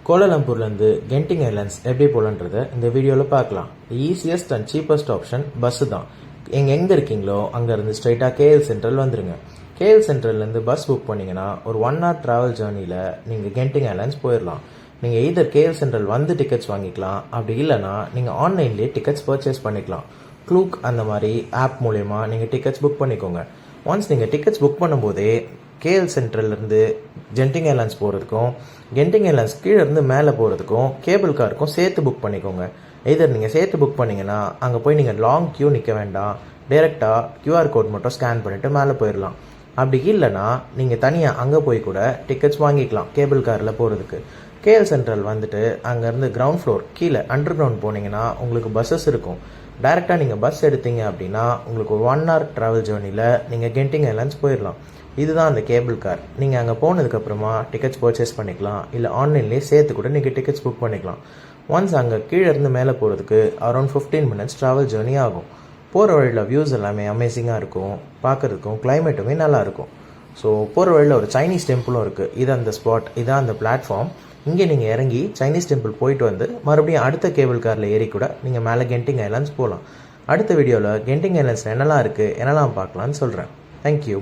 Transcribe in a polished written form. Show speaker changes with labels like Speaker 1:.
Speaker 1: கோலாலம்பூர்லேருந்து Genting islands எப்படி போகலான்றதை இந்த வீடியோவில் பார்க்கலாம். Easiest and cheapest option bus தான். எங்கே இருக்கீங்களோ அங்கேருந்து ஸ்ட்ரைட்டாக கேஎல் சென்ட்ரல் வந்துடுங்க. கேஎல் சென்ட்ரல்லேருந்து பஸ் புக் பண்ணிங்கன்னா ஒரு 1 hour ட்ராவல் ஜேர்னியில் நீங்கள் கென்டிங் ஐலாண்ட்ஸ் போயிடலாம். நீங்கள் எய்தர் கேஎல் சென்ட்ரல் வந்து டிக்கெட்ஸ் வாங்கிக்கலாம், அப்படி இல்லைனா நீங்கள் ஆன்லைன்லேயே டிக்கெட்ஸ் பர்ச்சேஸ் பண்ணிக்கலாம். க்ளூக் அந்த மாதிரி ஆப் மூலயமா நீங்கள் டிக்கெட்ஸ் புக் பண்ணிக்கோங்க. ஒன்ஸ் நீங்கள் டிக்கெட்ஸ் புக் பண்ணும்போதே கேஎல் சென்ட்ரல்லேருந்து கென்டிங் ஐலாண்ட்ஸ் போகிறதுக்கும் கென்டிங் ஐலாண்ட்ஸ் கீழே இருந்து மேலே போகிறதுக்கும் கேபிள் காருக்கும் சேர்த்து புக் பண்ணிக்கோங்க. எதர் நீங்கள் சேர்த்து புக் பண்ணிங்கன்னா அங்கே போய் நீங்கள் லாங் க்யூ நிற்க வேண்டாம், டேரெக்டாக QR கோட் மட்டும் ஸ்கேன் பண்ணிவிட்டு மேலே போயிடலாம். அப்படி இல்லைனா நீங்கள் தனியாக அங்கே போய் கூட டிக்கெட்ஸ் வாங்கிக்கலாம் கேபிள் காரில் போகிறதுக்கு. கேஎல் சென்ட்ரல் வந்துட்டு அங்கேருந்து கிரவுண்ட் ஃப்ளோர் கீழே அண்டர் கிரவுண்ட் போனீங்கன்னா உங்களுக்கு பஸ்ஸஸ் இருக்கும். டைரெக்டாக நீங்கள் பஸ் எடுத்தீங்க அப்படின்னா உங்களுக்கு ஒரு 1 hour ட்ராவல் ஜேர்னியில் நீங்கள் கென்டிங் ஐலாண்ட்ஸ் போயிடலாம். இதுதான் அந்த கேபிள் கார். நீங்கள் அங்கே போனதுக்கப்புறமா டிக்கெட்ஸ் பர்ச்சேஸ் பண்ணிக்கலாம், இல்லை ஆன்லைன்லேயே சேர்த்து கூட நீங்கள் டிக்கெட்ஸ் புக் பண்ணிக்கலாம். ஒன்ஸ் அங்கே கீழே இருந்து மேலே போகிறதுக்கு அரௌண்ட் 15 minutes ட்ராவல் ஜேர்னி ஆகும். போகிற வழியில் வியூஸ் எல்லாமே அமேசிங்காக இருக்கும், பார்க்குறதுக்கும் கிளைமேட்டுமே நல்லாயிருக்கும். ஸோ போகிற வழியில் ஒரு சைனீஸ் டெம்பிளும் இருக்குது. இது அந்த ஸ்பாட், இதான் அந்த பிளாட்ஃபார்ம். இங்கே நீங்கள் இறங்கி சைனீஸ் டெம்பிள் போயிட்டு வந்து மறுபடியும் அடுத்த கேபிள் காரில் ஏறி கூட நீங்கள் மேலே கென்டிங் ஐலாண்ட்ஸ் போகலாம். அடுத்த வீடியோவில் கென்டிங் ஐலாண்ட்ஸில் என்னெல்லாம் இருக்குது என்னெல்லாம் பார்க்கலான்னு சொல்கிறேன். தேங்க்யூ.